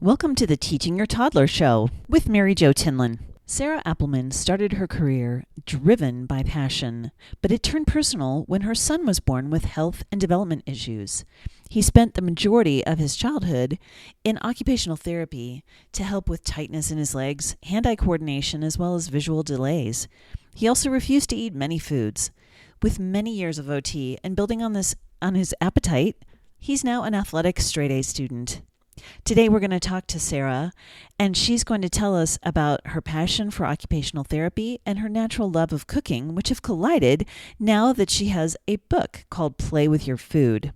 Welcome to the Teaching Your Toddler show with Mary Jo Tinlin. Sarah Appleman started her career driven by passion, but it turned personal when her son was born with health and development issues. He spent the majority of his childhood in occupational therapy to help with tightness in his legs, hand-eye coordination, as well as visual delays. He also refused to eat many foods. With many years of OT and building on his appetite, he's now an athletic straight-A student. Today we're going to talk to Sarah, and she's going to tell us about her passion for occupational therapy and her natural love of cooking, which have collided now that she has a book called Play with Your Food.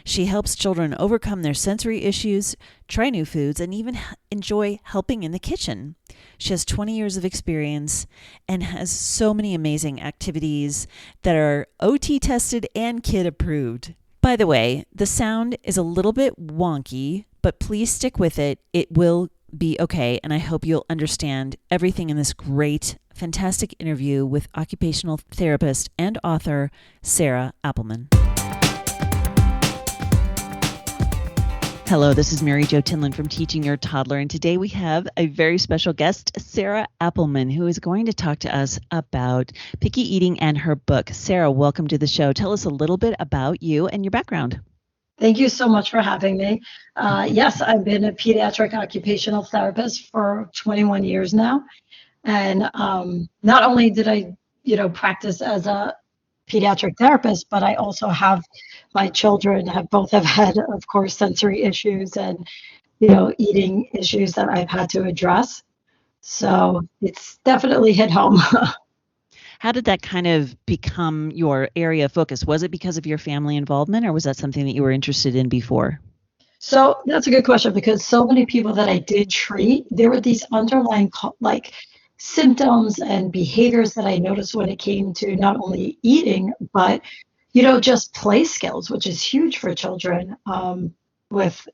She helps children overcome their sensory issues, try new foods, and even enjoy helping in the kitchen. She has 20 years of experience and has so many amazing activities that are OT tested and kid approved. By the way, the sound is a little bit wonky, but please stick with it. It will be okay, and I hope you'll understand everything in this great, fantastic interview with occupational therapist and author Sarah Appleman. Hello, this is Mary Jo Tinlin from Teaching Your Toddler, and today we have a very special guest, Sarah Appleman, who is going to talk to us about picky eating and her book. Sarah, welcome to the show. Tell us a little bit about you and your background. Thank you so much for having me. Yes, I've been a pediatric occupational therapist for 21 years now, and not only did I, practice as a pediatric therapist, but I also have my children both have had, of course, sensory issues and, eating issues that I've had to address. So it's definitely hit home. How did that kind of become your area of focus? Was it because of your family involvement, or was that something that you were interested in before? So that's a good question, because so many people that I did treat, there were these underlying symptoms and behaviors that I noticed when it came to not only eating, but, just play skills, which is huge for children with,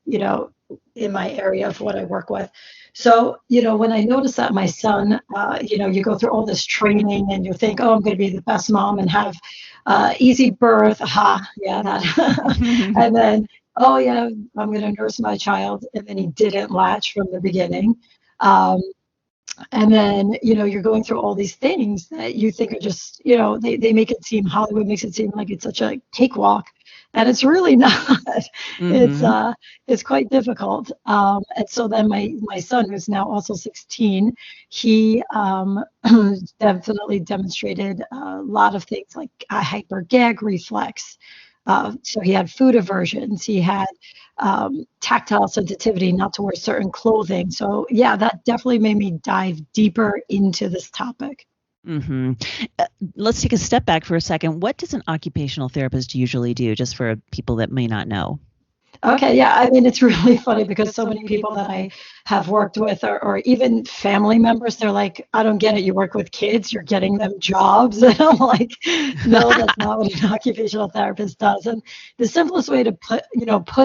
in my area of what I work with. So, when I noticed that my son, you go through all this training and you think, oh, I'm going to be the best mom and have easy birth. Yeah, that. And then, oh, yeah, I'm going to nurse my child. And then he didn't latch from the beginning. And then, you're going through all these things that you think are just, they make it seem, Hollywood makes it seem like it's such a cakewalk. And it's really not. Mm-hmm. It's quite difficult. And so then my son, who's now also 16, he definitely demonstrated a lot of things like a hyper gag reflex. So he had food aversions. He had tactile sensitivity, not to wear certain clothing. So yeah, that definitely made me dive deeper into this topic. Mm-hmm. Let's take a step back for a second. What does an occupational therapist usually do, just for people that may not know? Okay, yeah, I mean, it's really funny because so many people that I have worked with or even family members, they're like, I don't get it. You work with kids, you're getting them jobs. And I'm like, no, that's not what an occupational therapist does. And the simplest way to put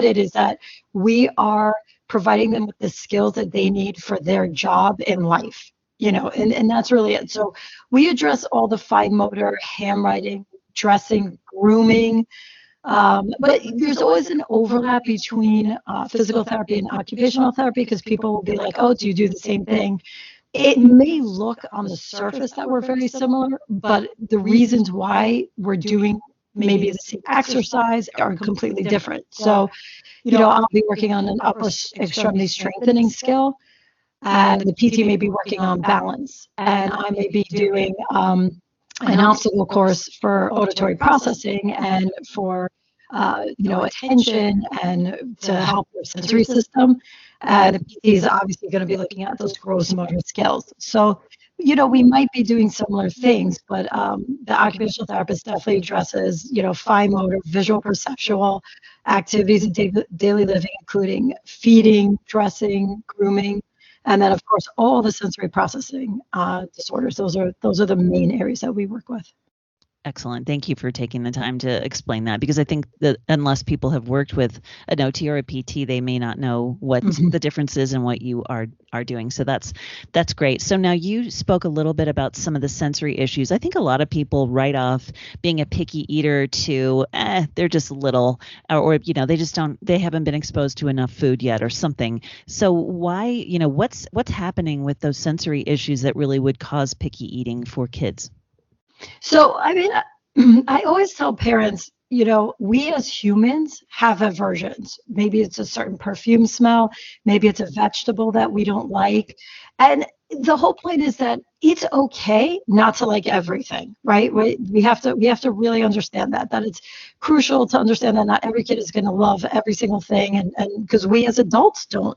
it is that we are providing them with the skills that they need for their job in life. And that's really it. So we address all the fine motor, handwriting, dressing, grooming, but there's always an overlap between physical therapy and occupational therapy, because people will be like, oh, do you do the same thing? It may look on the surface that we're very similar, but the reasons why we're doing maybe the same exercise are completely different. So, I'll be working on an upper extremity strengthening skill, and the PT may be working on balance, and I may be doing an obstacle course for auditory processing and for attention and to help your sensory system. And the PT is obviously going to be looking at those gross motor skills. So, we might be doing similar things, but the occupational therapist definitely addresses, fine motor, visual, perceptual activities in daily living, including feeding, dressing, grooming, and then, of course, all the sensory processing disorders. Those are the main areas that we work with. Excellent. Thank you for taking the time to explain that, because I think that unless people have worked with an OT or a PT, they may not know what the difference is and what you are doing. So that's great. So now you spoke a little bit about some of the sensory issues. I think a lot of people write off being a picky eater to they're just little, or they haven't been exposed to enough food yet or something. So why, what's happening with those sensory issues that really would cause picky eating for kids? So, I mean, I always tell parents, we as humans have aversions. Maybe it's a certain perfume smell, maybe it's a vegetable that we don't like. And the whole point is that it's okay not to like everything, right? We have to really understand that it's crucial to understand that not every kid is going to love every single thing, and because we as adults don't.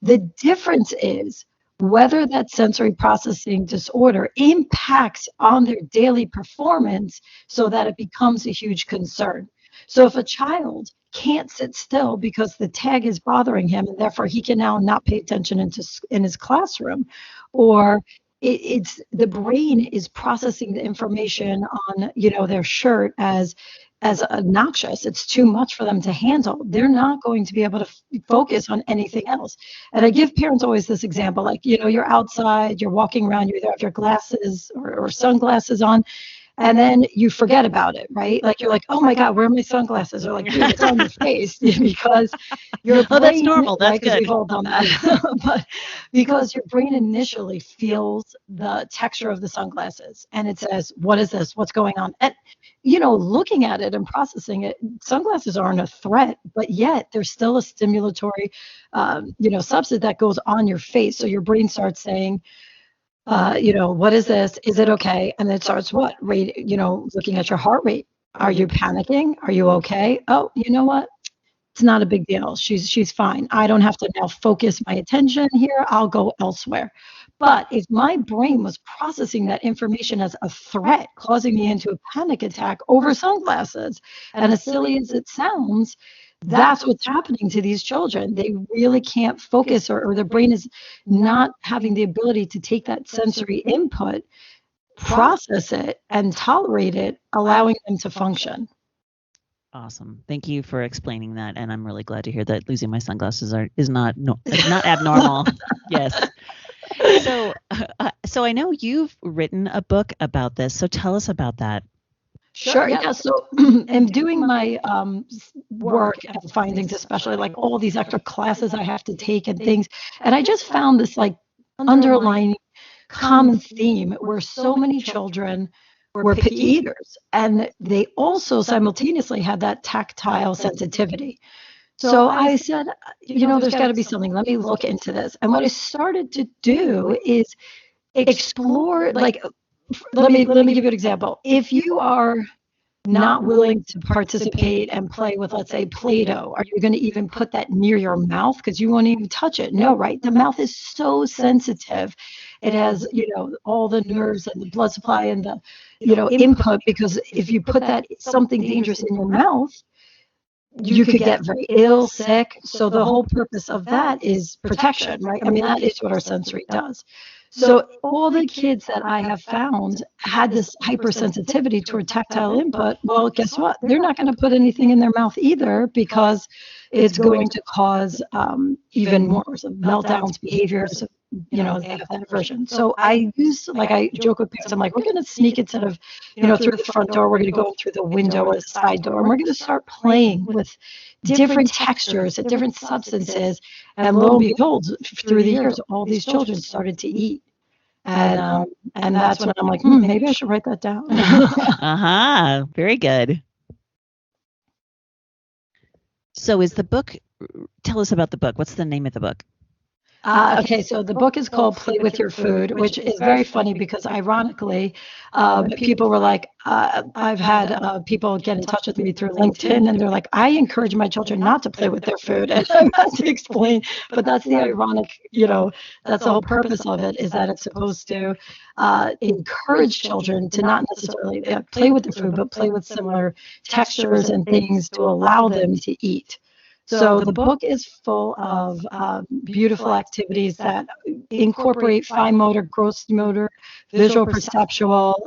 The difference is whether that sensory processing disorder impacts on their daily performance so that it becomes a huge concern. So if a child can't sit still because the tag is bothering him and therefore he can now not pay attention in his classroom, or it's the brain is processing the information on their shirt as obnoxious, it's too much for them to handle, they're not going to be able to focus on anything else. And I give parents always this example, like, you're outside, you're walking around, you either have your glasses or sunglasses on, and then you forget about it, right? Like you're like, oh my God, where are my sunglasses? Or like, dude, it's on your face because your brain, that's normal. That's right? Because good. we've all done that. But because your brain initially feels the texture of the sunglasses and it says, what is this? What's going on? And looking at it and processing it, sunglasses aren't a threat, but yet there's still a stimulatory, substance that goes on your face. So your brain starts saying, what is this? Is it okay? And then it starts looking at your heart rate. Are you panicking? Are you okay? Oh, you know what? It's not a big deal. She's fine. I don't have to now focus my attention here. I'll go elsewhere. But if my brain was processing that information as a threat, causing me into a panic attack over sunglasses, and as silly as it sounds, that's what's happening to these children. They really can't focus, or their brain is not having the ability to take that sensory input, process it, and tolerate it, allowing them to function. Awesome. Thank you for explaining that. And I'm really glad to hear that losing my sunglasses is not abnormal. Yes. So I know you've written a book about this. So tell us about that. Sure. Yeah. So I'm doing my work and findings, especially like all these extra classes I have to take and things. And I just found this like underlying common theme where so many children were picky eaters, and they also simultaneously had that tactile sensitivity. So I said, there's got to be something. Let me look into this. And what I started to do is explore, like, let me give you an example. If you are not willing to participate and play with, let's say, Play-Doh, are you going to even put that near your mouth? Because you won't even touch it. No, right? The mouth is so sensitive. It has, all the nerves and the blood supply and the, input, because if you put that something dangerous in your mouth, you could get very ill, sick. So the whole purpose of that is protection, right? I mean, that is what our sensory does. So all the kids that I have found had this hypersensitivity toward tactile input. Well, guess what? They're not going to put anything in their mouth either, because it's going to cause even more meltdowns, behaviors. They have that aversion. So I joke with parents. I'm like, we're going to sneak instead of, through the front door. We're going to go through the window or the side door, and we're going to start playing with different textures and different substances. And lo and behold, through the years, all these children started to eat. And that's when I'm like, maybe I should write that down. Very good. So tell us about the book. What's the name of the book? Okay, so the book is called Play With Your Food, which is very funny because ironically, people were like, I've had people get in touch with me through LinkedIn, and they're like, I encourage my children not to play with their food. And I had to explain, but that's the ironic, that's the whole purpose of it, is that it's supposed to encourage children to not necessarily play with their food, but play with similar textures and things to allow them to eat. So the book is full of beautiful activities that incorporate fine motor, gross motor, visual, perceptual,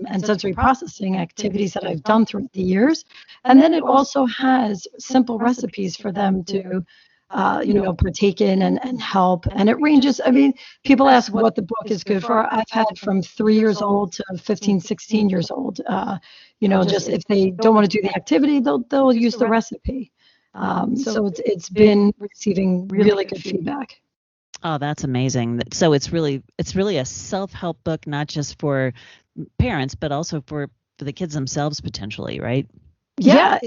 and sensory processing activities that I've done throughout the years. And then it also has simple recipes for them to partake in and help. And it ranges, I mean, people ask what the book is good for. I've had from 3 years old to 15, 16 years old. Just if they don't want to do the activity, they'll use the recipe. So it's been receiving really good feedback. Oh, that's amazing. So it's really a self-help book, not just for parents, but also for the kids themselves potentially, right? Yeah,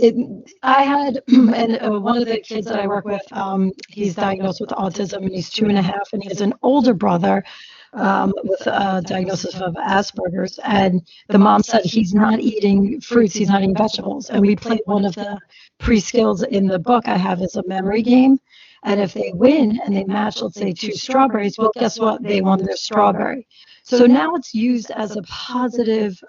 I had, and one of the kids that I work with, he's diagnosed with autism and he's 2.5, and he has an older brother with a diagnosis of Asperger's. And the mom said he's not eating fruits, he's not eating vegetables. And we played one of the pre-skills in the book I have is a memory game. And if they win and they match, let's say, 2 strawberries, well, guess what? They won their strawberry. So now it's used as a positive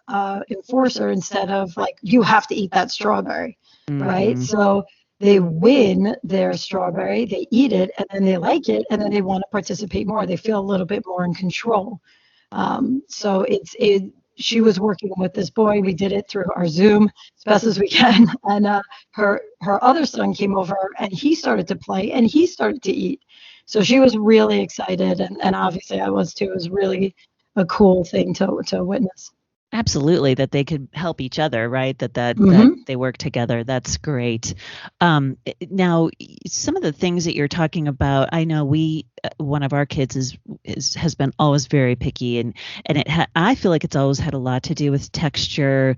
enforcer instead of like, you have to eat that strawberry, right? So they win their strawberry, they eat it, and then they like it, and then they want to participate more. They feel a little bit more in control. So she was working with this boy. We did it through our Zoom as best as we can. And her other son came over and he started to play and he started to eat. So she was really excited. And obviously I was too. It was really a cool thing to witness. Absolutely, that they could help each other, right? That they work together. That's great. Now, some of the things that you're talking about, I know one of our kids has been always very picky, and I feel like it's always had a lot to do with texture.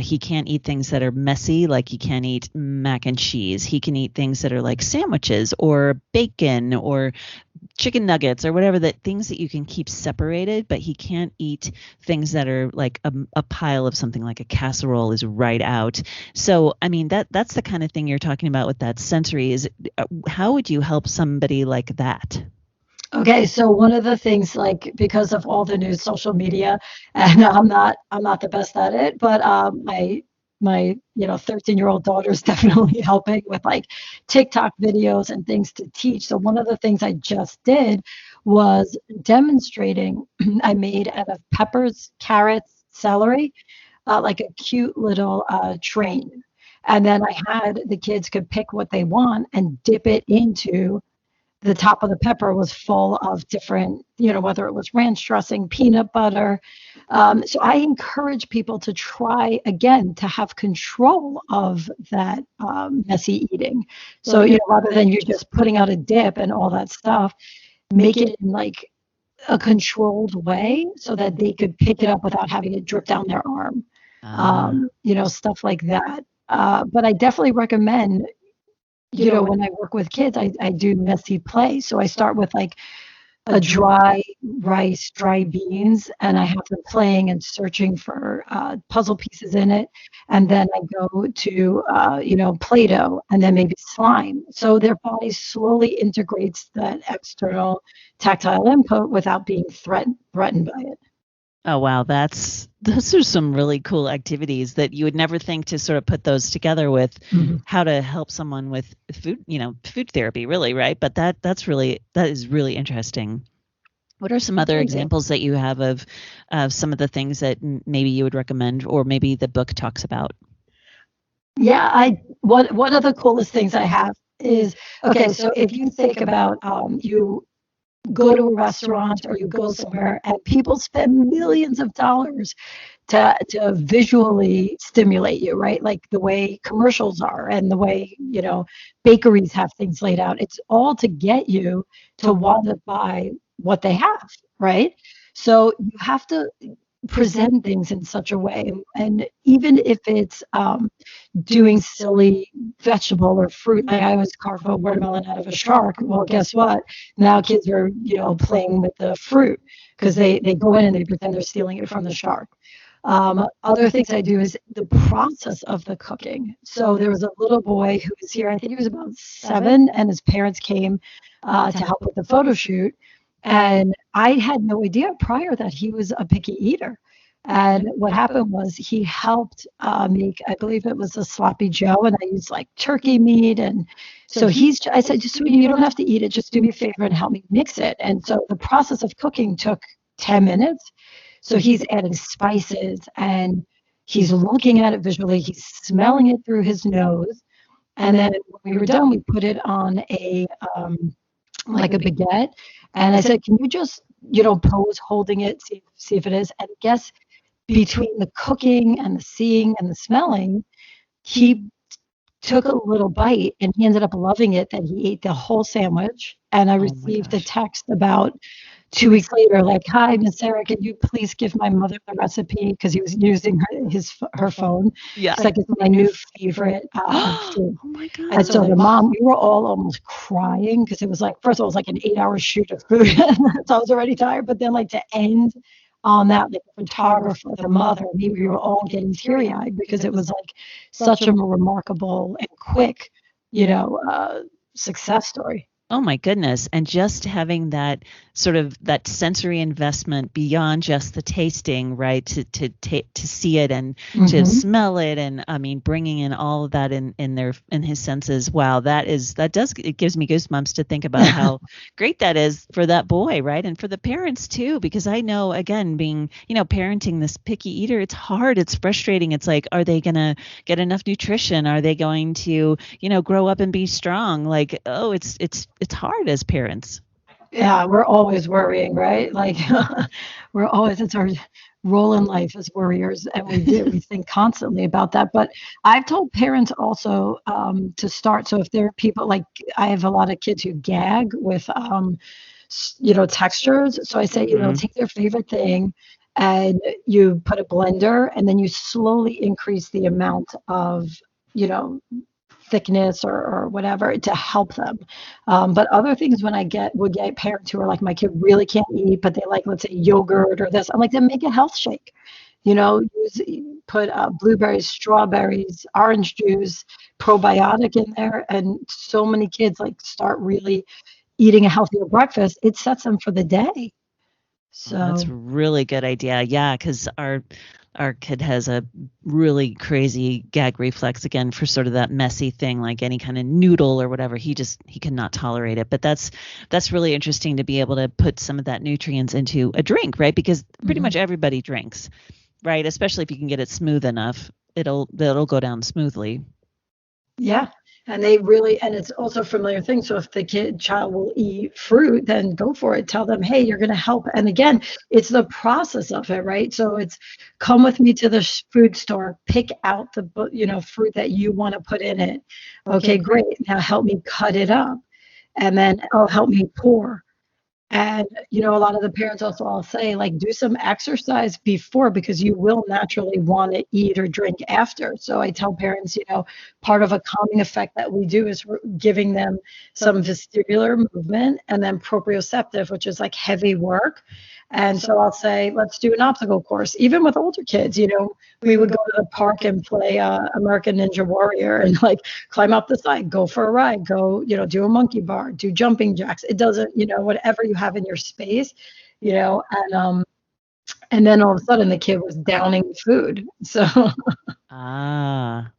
He can't eat things that are messy, like he can't eat mac and cheese. He can eat things that are like sandwiches or bacon or chicken nuggets or whatever, that things that you can keep separated, but he can't eat things that are like a pile of something like a casserole is right out. So, I mean, that's the kind of thing you're talking about with that sensory. Is how would you help somebody like that? Okay, so one of the things, like because of all the new social media, and I'm not the best at it, but my 13-year-old daughter is definitely helping with like TikTok videos and things to teach. So one of the things I just did was demonstrating. I made out of peppers, carrots, celery, like a cute little train, and then I had the kids could pick what they want and dip it into the top of the pepper was full of different, whether it was ranch dressing, peanut butter. So I encourage people to try again to have control of that messy eating. So, rather than you just putting out a dip and all that stuff, make it in like a controlled way so that they could pick it up without having it drip down their arm. Stuff like that. But I definitely recommend, when I work with kids, I do messy play. So I start with like a dry rice, dry beans, and I have them playing and searching for puzzle pieces in it. And then I go to, Play-Doh and then maybe slime. So their body slowly integrates that external tactile input without being threatened by it. Oh, wow. Those are some really cool activities that you would never think to sort of put those together with how to help someone with food, food therapy, really, right? But that is really interesting. What are some other examples that you have of some of the things that maybe you would recommend, or maybe the book talks about? Yeah, one of the coolest things I have is, okay, so if you think about you go to a restaurant or you go somewhere and people spend millions of dollars to visually stimulate you, right? Like the way commercials are and the way, bakeries have things laid out. It's all to get you to want to buy what they have, right? So you have to present things in such a way. And even if it's doing silly vegetable or fruit, like I always carve a watermelon out of a shark. Well, guess what? Now kids are, playing with the fruit because they go in and they pretend they're stealing it from the shark. Other things I do is the process of the cooking. So there was a little boy who was here, I think he was about 7, and his parents came to help with the photo shoot. And I had no idea prior that he was a picky eater. And what happened was he helped make, I believe it was a sloppy Joe, and I used like turkey meat. And so I said, just sweetie, you don't have to eat it. Just do me a favor and help me mix it. And so the process of cooking took 10 minutes. So he's adding spices and he's looking at it visually. He's smelling it through his nose. And then when we were done, we put it on like a baguette. And I said, can you just, pose holding it, see if it is. And guess between the cooking and the seeing and the smelling, he took a little bite and he ended up loving it that he ate the whole sandwich. And I Oh my received a gosh. text about 2 weeks later, like, "Hi, Miss Sarah, can you please give my mother the recipe?" Because he was using her phone. Yeah. It's like, "It's my new favorite Oh food." my And God. so the mom, we were all almost crying because it was like, first of all, it was like an 8-hour shoot of food. So I was already tired. But then, like, to end on that, like the photographer, the mother, me, we were all getting teary eyed because it was like such a remarkable and quick, you know, uh, success story. Oh my goodness. And just having that sort of that sensory investment beyond just the tasting, right? To see it and to Hmm. smell it. And I mean, bringing in all of that in his senses. Wow. It gives me goosebumps to think about how great that is for that boy, right? And for the parents too, because I know, again, being, parenting this picky eater, it's hard. It's frustrating. It's like, are they going to get enough nutrition? Are they going to, grow up and be strong? Like, oh, it's hard as parents. Yeah, we're always worrying, right? Like it's our role in life as worriers, and we think constantly about that. But I've told parents also to start. So if there are people like I have a lot of kids who gag with textures. So I say, Mhm. take their favorite thing and you put a blender and then you slowly increase the amount of, you know, thickness or whatever to help them. But other things when would get parents who are like, my kid really can't eat, but they like, let's say yogurt or this, I'm like, then make a health shake. Use put blueberries, strawberries, orange juice, probiotic in there, and so many kids like start really eating a healthier breakfast. It sets them for the day. Oh, that's So a really good idea. Yeah, because our kid has a really crazy gag reflex again for sort of that messy thing, like any kind of noodle or whatever. He cannot tolerate it. But that's really interesting to be able to put some of that nutrients into a drink, right? Because pretty much mhm. everybody drinks, right? Especially if you can get it smooth enough, it'll go down smoothly. Yeah. And it's also a familiar thing. So if the child will eat fruit, then go for it. Tell them, hey, you're going to help. And again, it's the process of it, right? So it's come with me to the food store, pick out the, fruit that you want to put in it. Okay, great. Now help me cut it up. And then, oh, help me pour. And, a lot of the parents also all say, like, do some exercise before because you will naturally want to eat or drink after. So I tell parents, part of a calming effect that we do is giving them some vestibular movement and then proprioceptive, which is like heavy work. And so I'll say, let's do an obstacle course. Even with older kids, we would go to the park and play American Ninja Warrior and like climb up the side, go for a ride, go, do a monkey bar, do jumping jacks. It doesn't, whatever you have in your space, and then all of a sudden the kid was downing food. So Ah.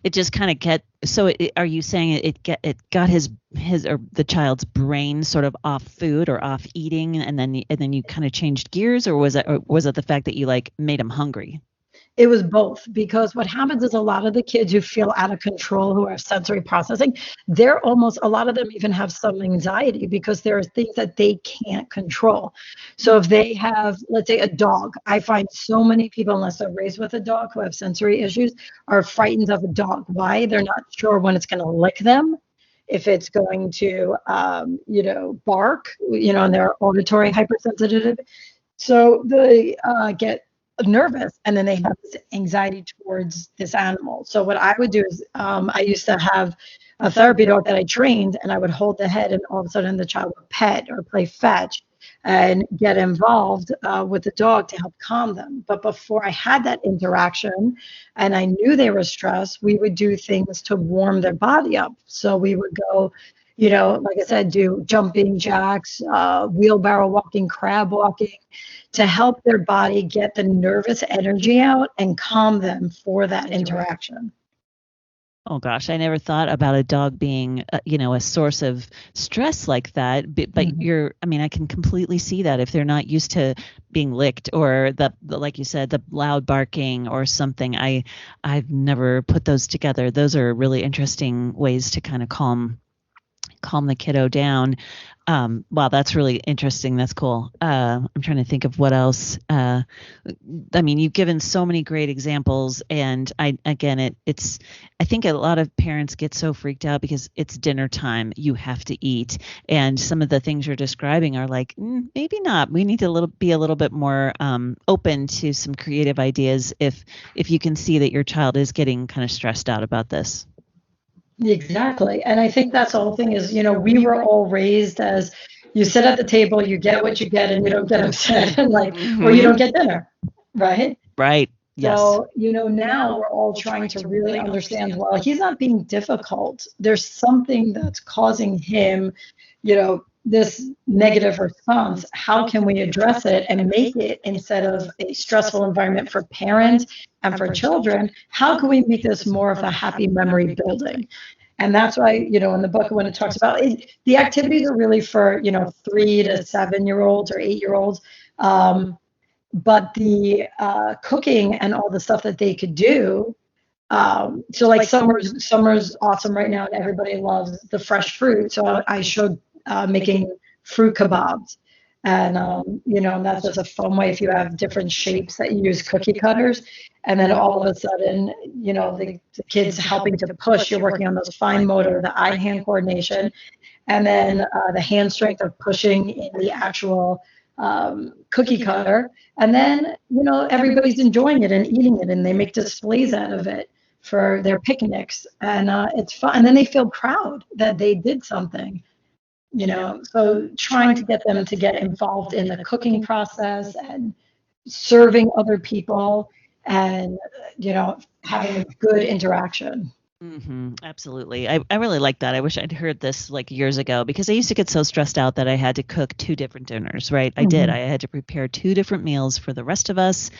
It just kind of are you saying it got his or the child's brain sort of off food or off eating, and then you kind of changed gears, or was it the fact that you like made him hungry? it was both because what happens is a lot of the kids who feel out of control, who have sensory processing, a lot of them even have some anxiety because there are things that they can't control. So if they have, let's say, a dog, I find so many people, unless they're raised with a dog who have sensory issues, are frightened of a dog. Why? They're not sure when it's going to lick them, if it's going to, bark, and they're auditory hypersensitive. So they get nervous and then they have this anxiety towards this animal. So what I would do is I used to have a therapy dog that I trained and I would hold the head and all of a sudden the child would pet or play fetch and get involved with the dog to help calm them. But before I had that interaction and I knew they were stressed, we would do things to warm their body up. So we would go like I said, do jumping jacks, wheelbarrow walking, crab walking, to help their body get the nervous energy out and calm them for that interaction. Oh gosh, I never thought about a dog being, a source of stress like that. But I mean, I can completely see that if they're not used to being licked or like you said, the loud barking or something. I've never put those together. Those are really interesting ways to kind of calm the kiddo down. Wow, that's really interesting. That's cool. I'm trying to think of what else. I mean, you've given so many great examples, and I think a lot of parents get so freaked out because it's dinner time. You have to eat, and some of the things you're describing are like, maybe not. We need to be a little bit more open to some creative ideas if you can see that your child is getting kind of stressed out about this. Exactly. And I think that's the whole thing is, we were all raised as you sit at the table, you get what you get, and you don't get upset, and or you don't get dinner, right? Right. Yes. So, now we're all trying to really understand, well, he's not being difficult. There's something that's causing him, this negative response. How can we address it and make it, instead of a stressful environment for parents and for children, how can we make this more of a happy memory building? And that's why, in the book, when it talks about it, the activities are really for, 3 to 7-year-olds or 8-year-olds. But the cooking and all the stuff that they could do. So like summer's awesome right now, and everybody loves the fresh fruit. So I showed making fruit kebabs, and that's just a fun way if you have different shapes that you use cookie cutters, and then all of a sudden, the kids helping to push. You're working on those fine motor, the eye-hand coordination, and then the hand strength of pushing in the actual cookie cutter. And then, everybody's enjoying it and eating it, and they make displays out of it for their picnics. And it's fun. And then they feel proud that they did something, So trying to get them to get involved in the cooking process and serving other people and, having a good interaction. Absolutely. I really like that. I wish I'd heard this like years ago, because I used to get so stressed out that I had to cook 2 different dinners, right? I did. I had to prepare 2 different meals for the rest of us,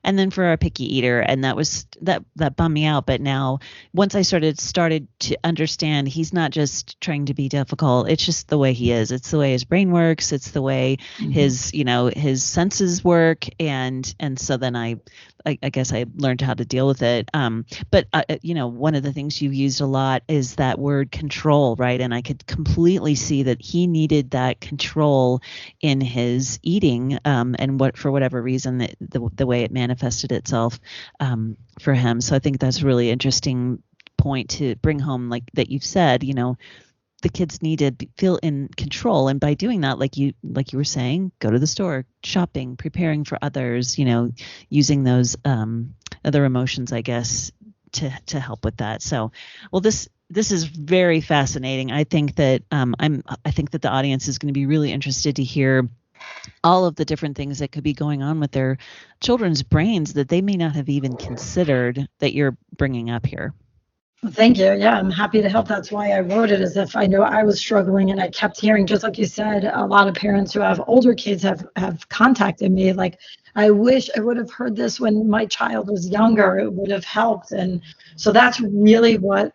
and then for our picky eater, and that bummed me out. But now, once I started to understand, he's not just trying to be difficult. It's just the way he is. It's the way his brain works. It's the way his senses work, and so then I guess I learned how to deal with it. But one of the things you've used a lot is that word control, right? And I could completely see that he needed that control in his eating, and for whatever reason, the way it manifested itself for him. So I think that's a really interesting point to bring home, like that you've said, the kids need to feel in control. And by doing that, like you were saying, go to the store, shopping, preparing for others, using those other emotions, I guess, to help with that. So, well, this is very fascinating. I think that I think that the audience is going to be really interested to hear all of the different things that could be going on with their children's brains that they may not have even considered that you're bringing up here. Well, thank you. Yeah, I'm happy to help. That's why I wrote it, as if I know I was struggling, and I kept hearing, just like you said, a lot of parents who have older kids have contacted me like, I wish I would have heard this when my child was younger. It would have helped. And so that's really what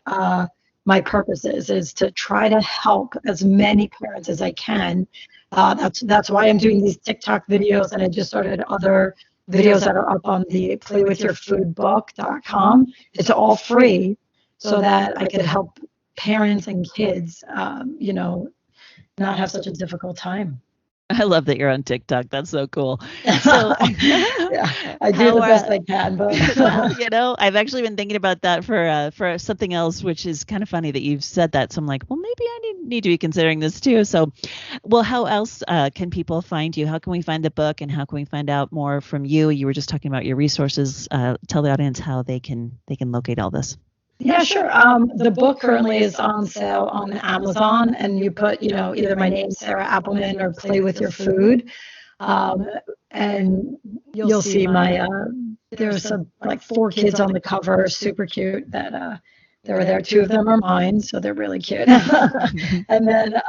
my purpose is to try to help as many parents as I can. That's why I'm doing these TikTok videos, and I just started other videos that are up on the playwithyourfoodbook.com. It's all free, so that I could help parents and kids, not have such a difficult time. I love that you're on TikTok. That's so cool. So yeah, I do the best I can. But well, I've actually been thinking about that for something else, which is kind of funny that you've said that. So I'm like, well, maybe I need to be considering this too. So, well, how else can people find you? How can we find the book, and how can we find out more from you? You were just talking about your resources. Tell the audience how they can locate all this. Yeah, sure. The book currently is on sale on Amazon, and you put, either my name, Sarah Appleman, or Play with Your Food, and you'll see my. There's like 4 kids on the cover, super cute, that They were there. Two of them are mine, so they're really cute. And then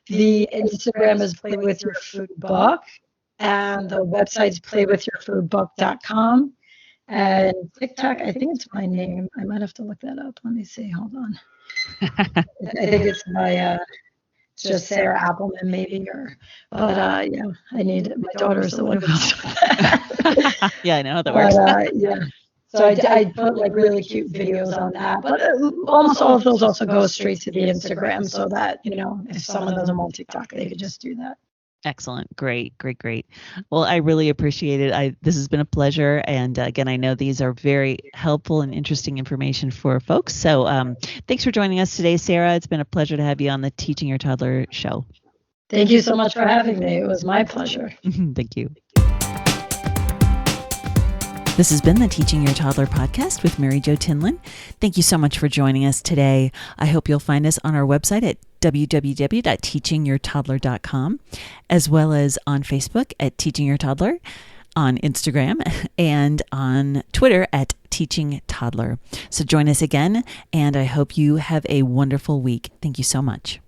the Instagram is Play With Your Food Book, and the website's playwithyourfoodbook.com. And TikTok, I think it's my name. I might have to look that up. Let me see. Hold on. I think it's my just Sarah Appleman maybe, but yeah, I need it. My daughter's the one who goes with that. Yeah, I know how that works. Yeah. So I put like really cute videos on that, but almost all of those also go straight to the Instagram, so that, if someone doesn't want TikTok, they could just do that. Excellent. Great. Well, I really appreciate it. This has been a pleasure. And again, I know these are very helpful and interesting information for folks. So thanks for joining us today, Sarah. It's been a pleasure to have you on the Teaching Your Toddler show. Thank you so much for having me. It was my pleasure. Thank you. This has been the Teaching Your Toddler podcast with Mary Jo Tinlin. Thank you so much for joining us today. I hope you'll find us on our website at www.teachingyourtoddler.com, as well as on Facebook at Teaching Your Toddler, on Instagram, and on Twitter at Teaching Toddler. So join us again, and I hope you have a wonderful week. Thank you so much.